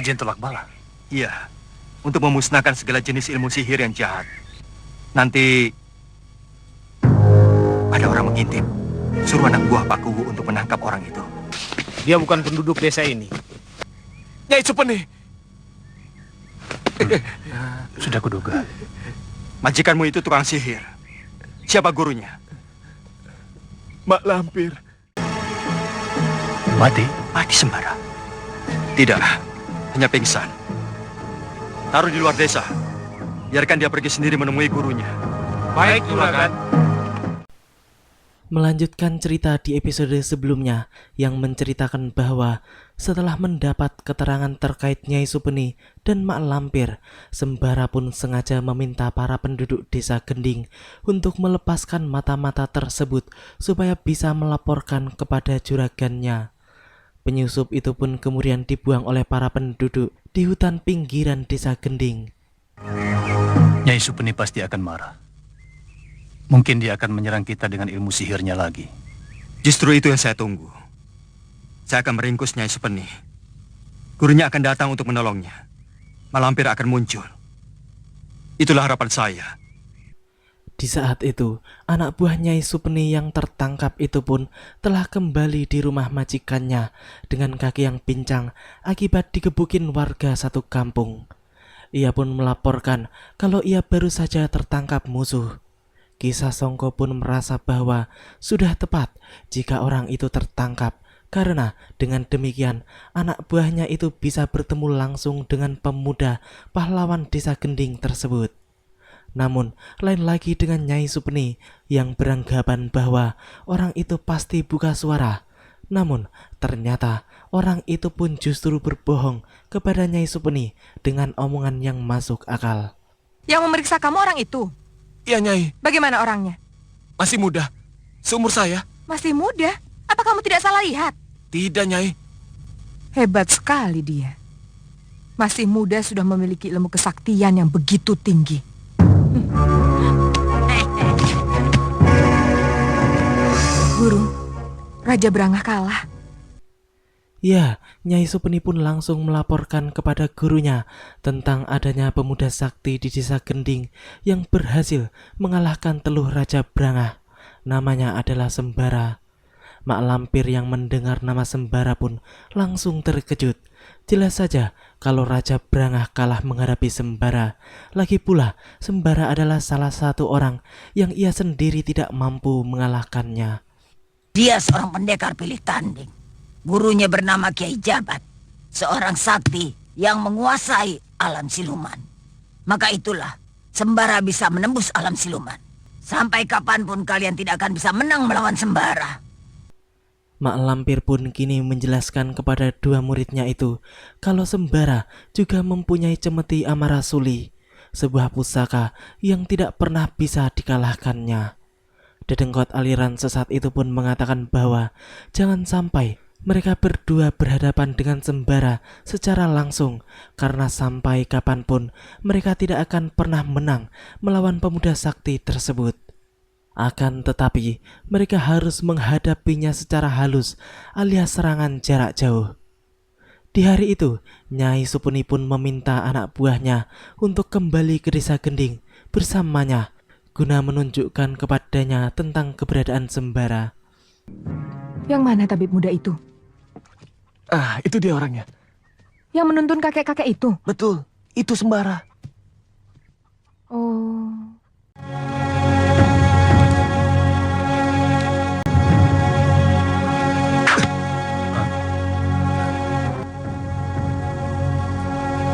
Ajen Tolak Bala? Iya, untuk memusnahkan segala jenis ilmu sihir yang jahat. Nanti ada orang mengintip. Suruh anak buah Pak Kuwu untuk menangkap orang itu. Dia bukan penduduk desa ini. Nyai Supeni. Sudah kuduga. Majikanmu itu tukang sihir. Siapa gurunya? Mak Lampir. Mati? Mati sembara. Tidak, hanya pingsan. Taruh di luar desa. Biarkan dia pergi sendiri menemui gurunya. Baik, Juragan. Melanjutkan cerita di episode sebelumnya yang menceritakan bahwa setelah mendapat keterangan terkait Nyai Supeni dan Mak Lampir, Sembara pun sengaja meminta para penduduk desa Gending untuk melepaskan mata-mata tersebut supaya bisa melaporkan kepada juragannya. Penyusup itu pun kemudian dibuang oleh para penduduk di hutan pinggiran desa Gending. Nyai Supeni pasti akan marah. Mungkin dia akan menyerang kita dengan ilmu sihirnya lagi. Justru itu yang saya tunggu. Saya akan meringkus Nyai Supeni. Gurunya akan datang untuk menolongnya. Mak Lampir akan muncul. Itulah harapan saya. Di saat itu, anak buah Nyai Supeni yang tertangkap itu pun telah kembali di rumah majikannya dengan kaki yang pincang akibat digebukin warga satu kampung. Ia pun melaporkan kalau ia baru saja tertangkap musuh. Kisah Songko pun merasa bahwa sudah tepat jika orang itu tertangkap, karena dengan demikian anak buahnya itu bisa bertemu langsung dengan pemuda pahlawan desa Gending tersebut. Namun lain lagi dengan Nyai Supeni yang beranggapan bahwa orang itu pasti buka suara. Namun ternyata orang itu pun justru berbohong kepada Nyai Supeni dengan omongan yang masuk akal. Yang memeriksa kamu orang itu? Iya, Nyai. Bagaimana orangnya? Masih muda. Seumur saya. Masih muda? Apa kamu tidak salah lihat? Tidak, Nyai. Hebat sekali dia. Masih muda sudah memiliki ilmu kesaktian yang begitu tinggi. Guru, Raja Brangah kalah. Ya, Nyai Supeni pun langsung melaporkan kepada gurunya tentang adanya pemuda sakti di desa Gending yang berhasil mengalahkan teluh Raja Brangah. Namanya adalah Sembara. Mak Lampir yang mendengar nama Sembara pun langsung terkejut. Jelas saja kalau Raja Brangah kalah menghadapi Sembara. Lagi pula, Sembara adalah salah satu orang yang ia sendiri tidak mampu mengalahkannya. Dia seorang pendekar pilih tanding. Gurunya bernama Kiai Jabat, seorang sakti yang menguasai alam siluman. Maka itulah, Sembara bisa menembus alam siluman. Sampai kapanpun kalian tidak akan bisa menang melawan Sembara. Mak Lampir pun kini menjelaskan kepada dua muridnya itu kalau Sembara juga mempunyai cemeti Amarasuli, sebuah pusaka yang tidak pernah bisa dikalahkannya. Dedengkot aliran sesat itu pun mengatakan bahwa jangan sampai mereka berdua berhadapan dengan Sembara secara langsung, karena sampai kapanpun mereka tidak akan pernah menang melawan pemuda sakti tersebut. Akan tetapi mereka harus menghadapinya secara halus alias serangan jarak jauh. Di hari itu, Nyai Supeni pun meminta anak buahnya untuk kembali ke desa Gending bersamanya guna menunjukkan kepadanya tentang keberadaan Sembara. Yang mana tabib muda itu? Ah, itu dia orangnya. Yang menuntun kakek-kakek itu? Betul, itu Sembara. Oh.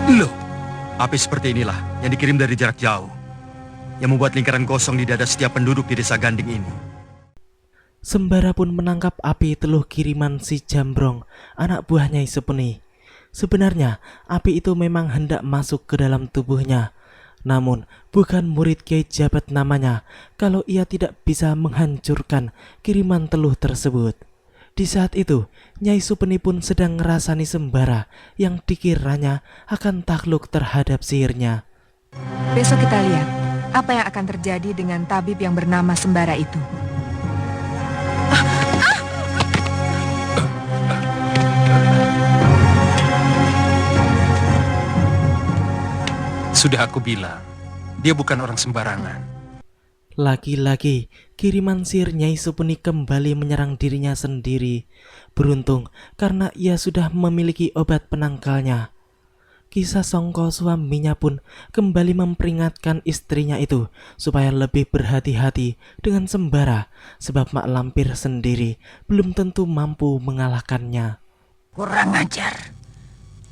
Loh, api seperti inilah yang dikirim dari jarak jauh, yang membuat lingkaran kosong di dada setiap penduduk di desa Ganding ini. Sembara pun menangkap api teluh kiriman si Jambrong, anak buah Nyai Supeni. Sebenarnya, api itu memang hendak masuk ke dalam tubuhnya. Namun, bukan murid Kiai Jabat namanya kalau ia tidak bisa menghancurkan kiriman teluh tersebut. Di saat itu, Nyai Supeni pun sedang ngerasani Sembara yang dikiranya akan takluk terhadap sihirnya. Besok kita lihat apa yang akan terjadi dengan tabib yang bernama Sembara itu. Sudah aku bilang, dia bukan orang sembarangan. Lagi-lagi, kiriman sihir Nyai Supeni kembali menyerang dirinya sendiri. Beruntung karena ia sudah memiliki obat penangkalnya. Kisah Songko suaminya pun kembali memperingatkan istrinya itu supaya lebih berhati-hati dengan sembara, sebab mak lampir sendiri belum tentu mampu mengalahkannya. Kurang ajar.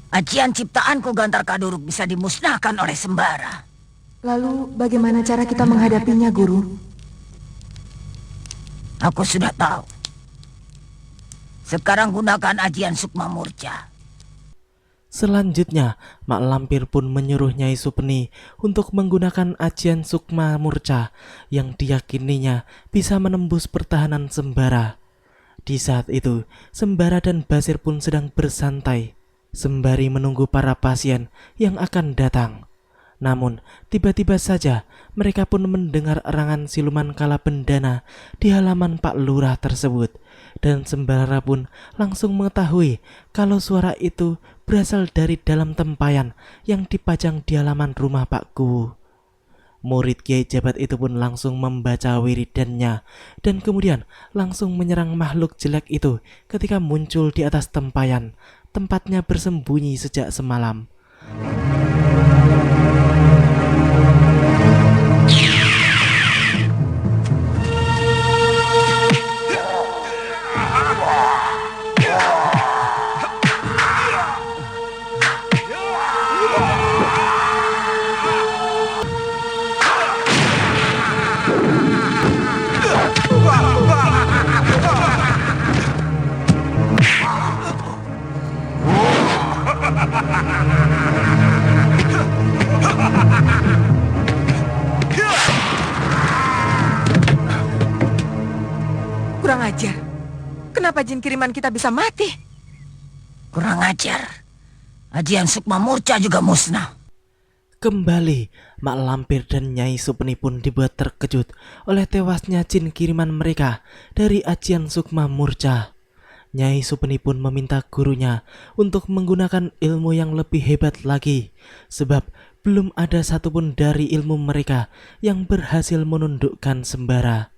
Ajian ciptaanku Gantar Kaduruk bisa dimusnahkan oleh sembara. Lalu bagaimana cara kita menghadapinya, Guru? Aku sudah tahu. Sekarang gunakan ajian Sukma Murca. Selanjutnya, mak lampir pun menyuruh Nyai Supeni untuk menggunakan ajian Sukma Murca yang diyakininya bisa menembus pertahanan sembara. Di saat itu, sembara dan Basir pun sedang bersantai, sembari menunggu para pasien yang akan datang. Namun, tiba-tiba saja mereka pun mendengar erangan siluman kala bendana di halaman Pak Lurah tersebut. Dan sembara pun langsung mengetahui kalau suara itu berasal dari dalam tempayan yang dipajang di halaman rumah Pak Kuwu. Murid Kiai Jabat itu pun langsung membaca wiridannya dan kemudian langsung menyerang makhluk jelek itu ketika muncul di atas tempayan, tempatnya bersembunyi sejak semalam. Kurang ajar. Kenapa jin kiriman kita bisa mati? Kurang ajar. Ajian Sukma Murca juga musnah. Kembali, mak lampir dan Nyai Supeni pun dibuat terkejut oleh tewasnya jin kiriman mereka dari ajian Sukma Murca. Nyai Supeni pun meminta gurunya untuk menggunakan ilmu yang lebih hebat lagi, sebab belum ada satupun dari ilmu mereka yang berhasil menundukkan sembara.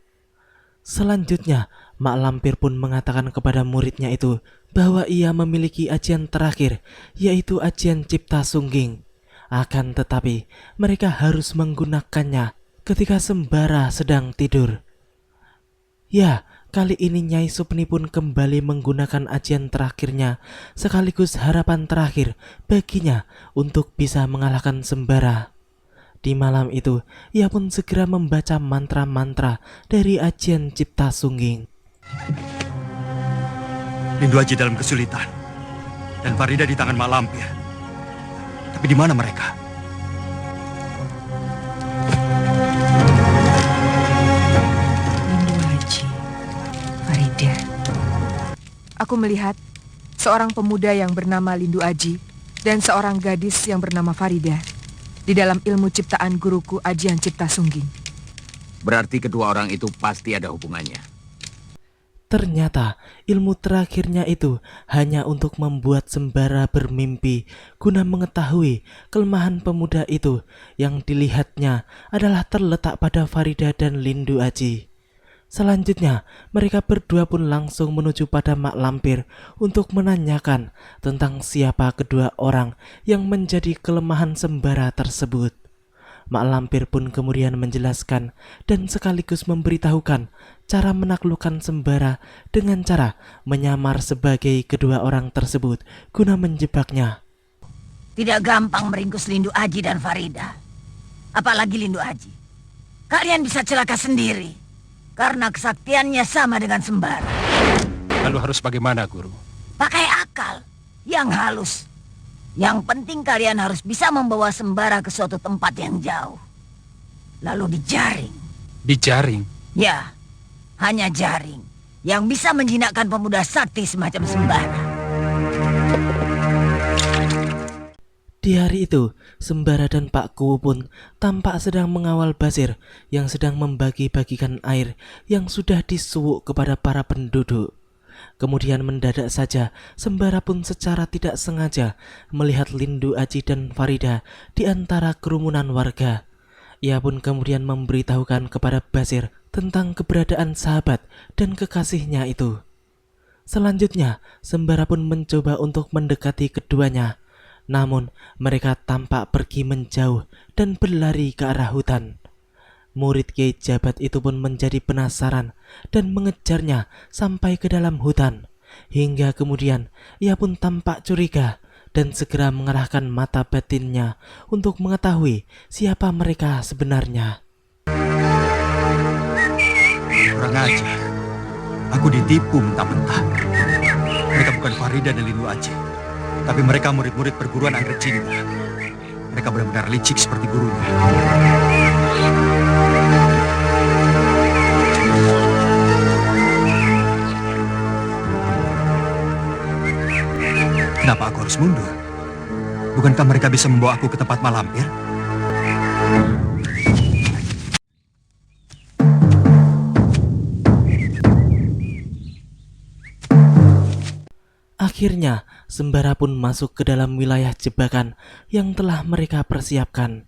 Selanjutnya, mak lampir pun mengatakan kepada muridnya itu bahwa ia memiliki ajian terakhir, yaitu ajian Cipta Sungging. Akan tetapi, mereka harus menggunakannya ketika sembara sedang tidur. Ya, kali ini Nyai Supeni pun kembali menggunakan ajian terakhirnya sekaligus harapan terakhir baginya untuk bisa mengalahkan sembara. Di malam itu, ia pun segera membaca mantra-mantra dari ajian Cipta Sungging. Lindu Aji dalam kesulitan dan Farida di tangan mak lampir. Tapi di mana mereka? Lindu Aji, Farida. Aku melihat seorang pemuda yang bernama Lindu Aji dan seorang gadis yang bernama Farida di dalam ilmu ciptaan guruku ajian Cipta Sungging. Berarti kedua orang itu pasti ada hubungannya. Ternyata ilmu terakhirnya itu hanya untuk membuat sembara bermimpi guna mengetahui kelemahan pemuda itu yang dilihatnya adalah terletak pada Farida dan Lindu Aji. Selanjutnya, mereka berdua pun langsung menuju pada mak lampir untuk menanyakan tentang siapa kedua orang yang menjadi kelemahan sembara tersebut. Mak lampir pun kemudian menjelaskan dan sekaligus memberitahukan cara menaklukkan sembara dengan cara menyamar sebagai kedua orang tersebut guna menjebaknya. Tidak gampang meringkus Lindu Aji dan Farida. Apalagi Lindu Aji. Kalian bisa celaka sendiri karena kesaktiannya sama dengan sembara. Lalu harus bagaimana, Guru? Pakai akal yang halus. Yang penting kalian harus bisa membawa sembara ke suatu tempat yang jauh. Lalu dijaring. Dijaring? Ya, hanya jaring yang bisa menjinakkan pemuda sakti semacam sembara. Di hari itu, Sembara dan Pak Kuwu pun tampak sedang mengawal Basir yang sedang membagi-bagikan air yang sudah disuwuk kepada para penduduk. Kemudian mendadak saja Sembara pun secara tidak sengaja melihat Lindu Aji dan Farida di antara kerumunan warga. Ia pun kemudian memberitahukan kepada Basir tentang keberadaan sahabat dan kekasihnya itu. Selanjutnya, Sembara pun mencoba untuk mendekati keduanya. Namun, mereka tampak pergi menjauh dan berlari ke arah hutan. Murid Kiai Jabat itu pun menjadi penasaran dan mengejarnya sampai ke dalam hutan. Hingga kemudian ia pun tampak curiga dan segera mengarahkan mata batinnya untuk mengetahui siapa mereka sebenarnya. Kurang ajar. Aku ditipu mentah-mentah. Mereka bukan Farida dan Lindu Aji, tapi mereka murid-murid perguruan anggrek cinta. Mereka benar-benar licik seperti gurunya. Kenapa aku harus mundur? Bukankah mereka bisa membawa aku ke tempat malampir? Akhirnya, Sembara pun masuk ke dalam wilayah jebakan yang telah mereka persiapkan.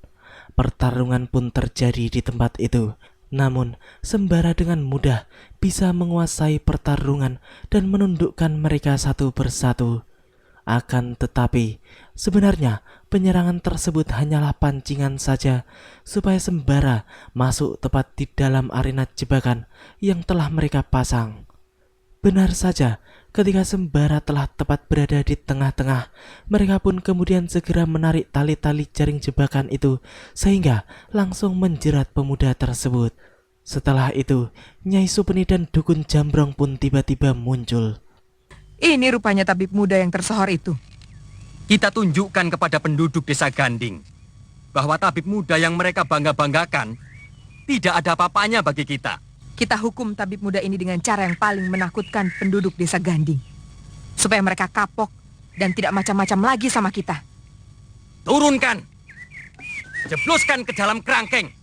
Pertarungan pun terjadi di tempat itu. Namun, Sembara dengan mudah bisa menguasai pertarungan dan menundukkan mereka satu persatu. Akan tetapi, sebenarnya penyerangan tersebut hanyalah pancingan saja supaya Sembara masuk tepat di dalam arena jebakan yang telah mereka pasang. Benar saja, ketika Sembara telah tepat berada di tengah-tengah, mereka pun kemudian segera menarik tali-tali jaring jebakan itu sehingga langsung menjerat pemuda tersebut. Setelah itu, Nyai Supeni dan Dukun Jambrong pun tiba-tiba muncul. Ini rupanya tabib muda yang tersohor itu. Kita tunjukkan kepada penduduk desa Ganding bahwa tabib muda yang mereka bangga-banggakan tidak ada apa-apanya bagi kita. Kita hukum tabib muda ini dengan cara yang paling menakutkan penduduk desa Ganding. Supaya mereka kapok dan tidak macam-macam lagi sama kita. Turunkan! Jebloskan ke dalam kerangkeng!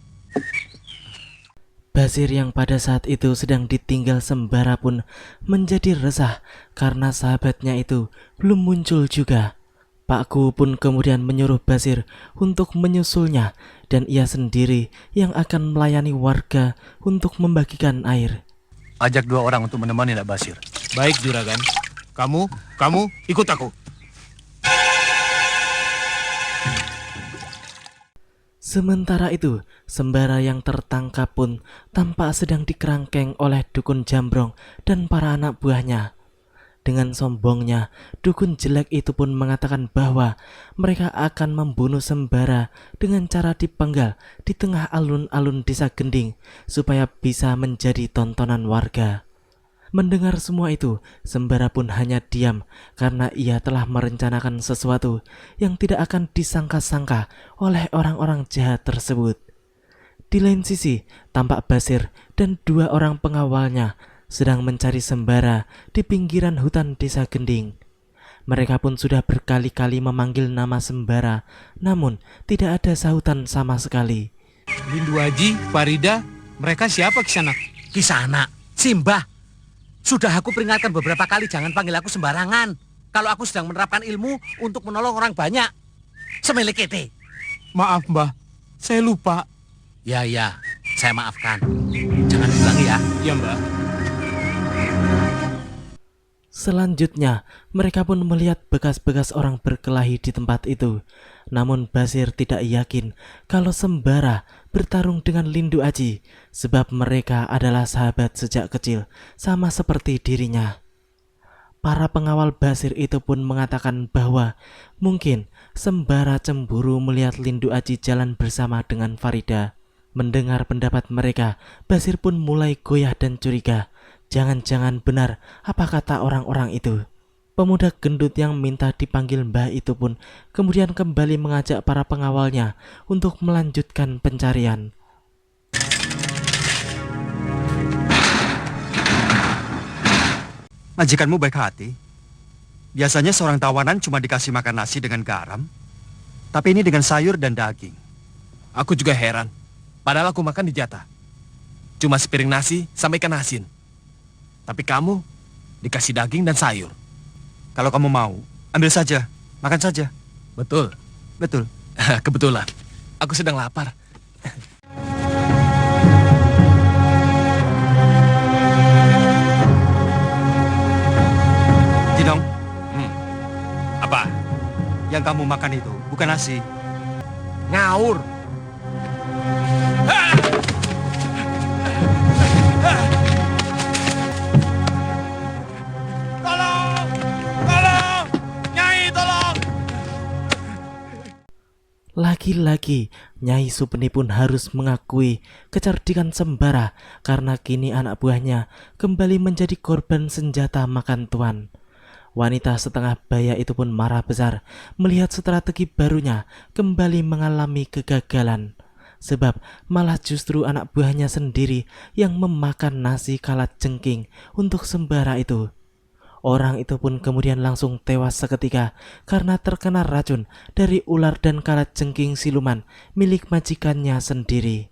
Basir yang pada saat itu sedang ditinggal Sembara pun menjadi resah karena sahabatnya itu belum muncul juga. Pak Ku pun kemudian menyuruh Basir untuk menyusulnya dan ia sendiri yang akan melayani warga untuk membagikan air. Ajak 2 orang untuk menemani Nak Basir. Baik, Juragan. Kamu ikut aku. Sementara itu, Sembara yang tertangkap pun tampak sedang dikerangkeng oleh Dukun Jambrong dan para anak buahnya. Dengan sombongnya, dukun jelek itu pun mengatakan bahwa mereka akan membunuh Sembara dengan cara dipenggal di tengah alun-alun desa Gending supaya bisa menjadi tontonan warga. Mendengar semua itu, Sembara pun hanya diam karena ia telah merencanakan sesuatu yang tidak akan disangka-sangka oleh orang-orang jahat tersebut. Di lain sisi, tampak Basir dan 2 orang pengawalnya sedang mencari Sembara di pinggiran hutan desa Gending. Mereka pun sudah berkali-kali memanggil nama Sembara, namun tidak ada sahutan sama sekali. Lindu Aji, Farida, mereka siapa Kisanak? Kisanak, Simbah. Sudah aku peringatkan beberapa kali jangan panggil aku sembarangan. Kalau aku sedang menerapkan ilmu untuk menolong orang banyak. Semelikete. Maaf, Mbah. Saya lupa. Ya, saya maafkan. Jangan diulangi ya. Ya, Mbah. Selanjutnya, mereka pun melihat bekas-bekas orang berkelahi di tempat itu. Namun Basir tidak yakin kalau Sembara bertarung dengan Lindu Aji, sebab mereka adalah sahabat sejak kecil, sama seperti dirinya. Para pengawal Basir itu pun mengatakan bahwa mungkin Sembara cemburu melihat Lindu Aji jalan bersama dengan Farida. Mendengar pendapat mereka, Basir pun mulai goyah dan curiga. Jangan-jangan benar apa kata orang-orang itu. Pemuda gendut yang minta dipanggil Mbah itu pun kemudian kembali mengajak para pengawalnya untuk melanjutkan pencarian. Majikanmu baik hati. Biasanya seorang tawanan cuma dikasih makan nasi dengan garam, tapi ini dengan sayur dan daging. Aku juga heran. Padahal aku makan di jatah. Cuma sepiring nasi sama ikan asin. Tapi kamu dikasih daging dan sayur. Kalau kamu mau, ambil saja. Makan saja. Betul. Betul. Kebetulan, aku sedang lapar. Jinong, Apa? yang kamu makan itu bukan nasi. Ngaur. Lagi-lagi, Nyai Supeni pun harus mengakui kecerdikan Sembara karena kini anak buahnya kembali menjadi korban senjata makan tuan. Wanita setengah baya itu pun marah besar melihat strategi barunya kembali mengalami kegagalan. Sebab malah justru anak buahnya sendiri yang memakan nasi kalajengking untuk Sembara itu. Orang itu pun kemudian langsung tewas seketika karena terkena racun dari ular dan kalajengking siluman milik majikannya sendiri.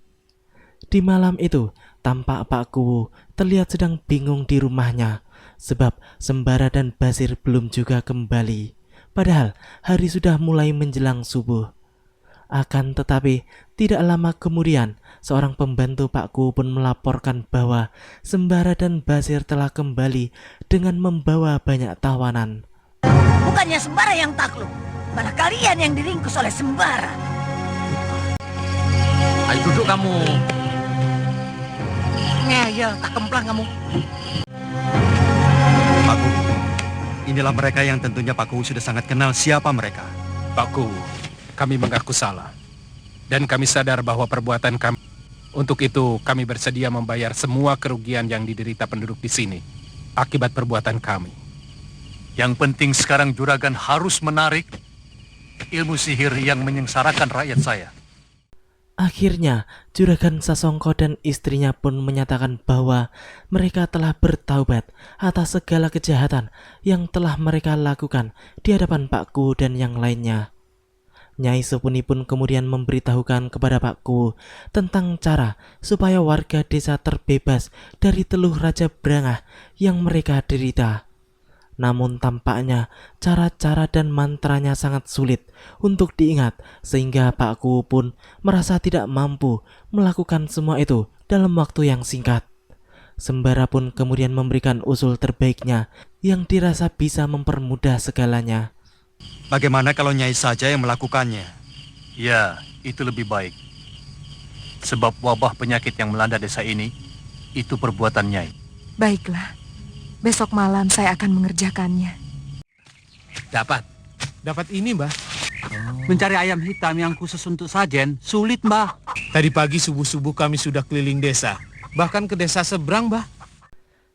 Di malam itu, tampak Pak Kuwu terlihat sedang bingung di rumahnya sebab Sembara dan Basir belum juga kembali. Padahal hari sudah mulai menjelang subuh. Akan tetapi, tidak lama kemudian, seorang pembantu Pak Kuwu pun melaporkan bahwa Sembara dan Basir telah kembali dengan membawa banyak tawanan. Bukannya Sembara yang takluk, malah kalian yang diringkus oleh Sembara. Ayo duduk kamu. Ngeyel, tak kemplang kamu. Pak Kuwu, inilah mereka yang tentunya Pak Kuwu sudah sangat kenal siapa mereka. Pak Kuwu, kami mengaku salah. Dan kami sadar bahwa perbuatan kami. Untuk itu, kami bersedia membayar semua kerugian yang diderita penduduk di sini akibat perbuatan kami. Yang penting sekarang Juragan harus menarik ilmu sihir yang menyengsarakan rakyat saya. Akhirnya, Juragan Sasongko dan istrinya pun menyatakan bahwa mereka telah bertaubat atas segala kejahatan yang telah mereka lakukan di hadapan Pak Kuwu dan yang lainnya. Nyai Supeni pun kemudian memberitahukan kepada Pak Kuwu tentang cara supaya warga desa terbebas dari teluh Raja Brangah yang mereka derita. Namun tampaknya cara-cara dan mantranya sangat sulit untuk diingat sehingga Pak Kuwu pun merasa tidak mampu melakukan semua itu dalam waktu yang singkat. Sembara pun kemudian memberikan usul terbaiknya yang dirasa bisa mempermudah segalanya. Bagaimana kalau Nyai saja yang melakukannya? Ya, itu lebih baik. Sebab wabah penyakit yang melanda desa ini, itu perbuatan Nyai. Baiklah, besok malam saya akan mengerjakannya. Dapat ini, Mbah. Mencari ayam hitam yang khusus untuk sajen sulit, Mbah. Tadi pagi subuh-subuh kami sudah keliling desa. Bahkan ke desa seberang, Mbah.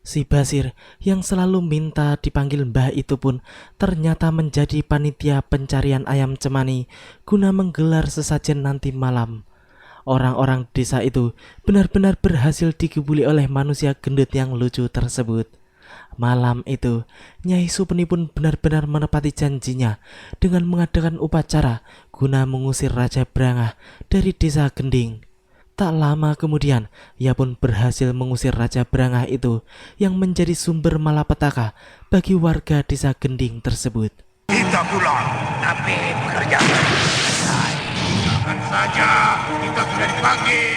Si Basir yang selalu minta dipanggil Mbah itu pun ternyata menjadi panitia pencarian ayam cemani guna menggelar sesajen nanti malam. Orang-orang desa itu benar-benar berhasil dikebuli oleh manusia gendut yang lucu tersebut. Malam itu, Nyai Supeni pun benar-benar menepati janjinya dengan mengadakan upacara guna mengusir Raja Brangah dari desa Gending. Tak lama kemudian, ia pun berhasil mengusir Raja Brangah itu yang menjadi sumber malapetaka bagi warga desa Gending tersebut. Kita pulang, tapi pekerjaan selesai. Akan saja kita sudah dipanggil.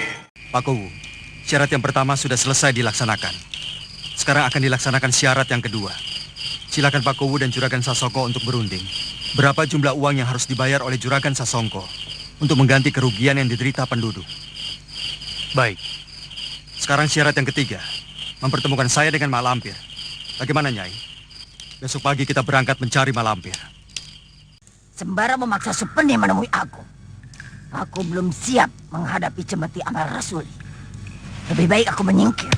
Pak Kuwu, syarat yang pertama sudah selesai dilaksanakan. Sekarang akan dilaksanakan syarat yang kedua. Silakan Pak Kuwu dan Juragan Sasongko untuk berunding. Berapa jumlah uang yang harus dibayar oleh Juragan Sasongko untuk mengganti kerugian yang diderita penduduk? Baik. Sekarang syarat yang ketiga, mempertemukan saya dengan Mak Lampir. Bagaimana, Nyai? Besok pagi kita berangkat mencari Mak Lampir. Sembara memaksa Supeni menemui aku. Aku belum siap menghadapi cemeti Amal Rasuli. Lebih baik aku menyingkir.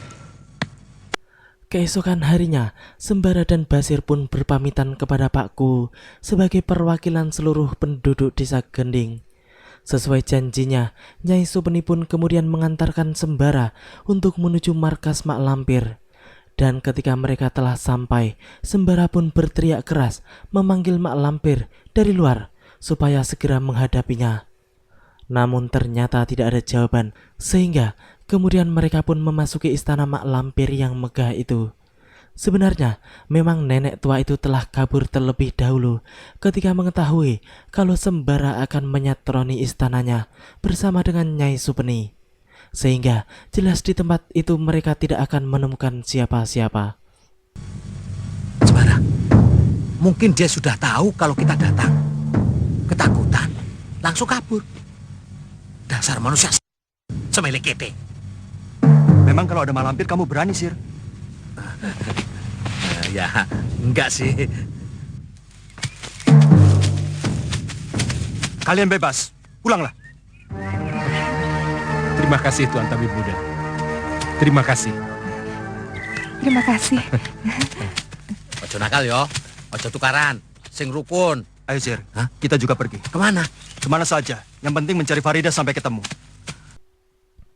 Keesokan harinya, Sembara dan Basir pun berpamitan kepada Pak Kuwu sebagai perwakilan seluruh penduduk desa Gending. Sesuai janjinya, Nyai Supeni pun kemudian mengantarkan Sembara untuk menuju markas Mak Lampir. Dan ketika mereka telah sampai, Sembara pun berteriak keras memanggil Mak Lampir dari luar supaya segera menghadapinya. Namun ternyata tidak ada jawaban, sehingga kemudian mereka pun memasuki istana Mak Lampir yang megah itu. Sebenarnya, memang nenek tua itu telah kabur terlebih dahulu ketika mengetahui kalau Sembara akan menyatroni istananya bersama dengan Nyai Supeni. Sehingga jelas di tempat itu mereka tidak akan menemukan siapa-siapa. Sembara, mungkin dia sudah tahu kalau kita datang. Ketakutan, langsung kabur. Dasar manusia semele kete. Memang kalau ada malampir kamu berani, Sir? Ya, enggak sih. Kalian bebas. Pulanglah. Terima kasih Tuan Tabib Buddha. Terima kasih. Terima kasih. Ojo nakal yo, ojo tukaran, sing rukun. Ayo, Sir. Hah? Kita juga pergi. Kemana? Kemana saja. Yang penting mencari Farida sampai ketemu.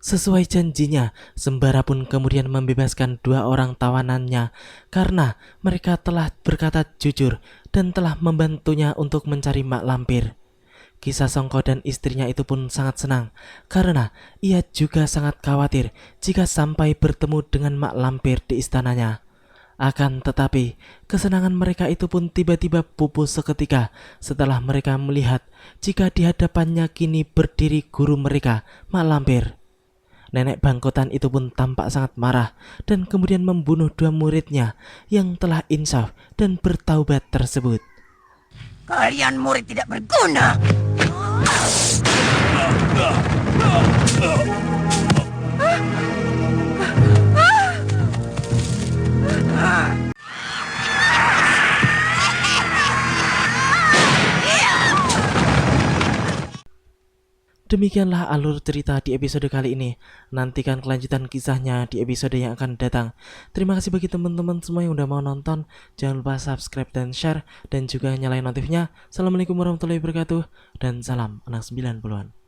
Sesuai janjinya, Sembara pun kemudian membebaskan 2 orang tawanannya karena mereka telah berkata jujur dan telah membantunya untuk mencari mak lampir. Kisah Songko dan istrinya itu pun sangat senang karena ia juga sangat khawatir jika sampai bertemu dengan mak lampir di istananya. Akan tetapi, kesenangan mereka itu pun tiba-tiba pupus seketika setelah mereka melihat jika di hadapannya kini berdiri guru mereka, mak lampir. Nenek bangkotan itu pun tampak sangat marah dan kemudian membunuh 2 muridnya yang telah insaf dan bertaubat tersebut. Kalian murid tidak berguna. Demikianlah alur cerita di episode kali ini. Nantikan kelanjutan kisahnya di episode yang akan datang. Terima kasih bagi teman-teman semua yang udah mau nonton. Jangan lupa subscribe dan share dan juga nyalain notifnya. Assalamualaikum warahmatullahi wabarakatuh dan salam anak 90-an.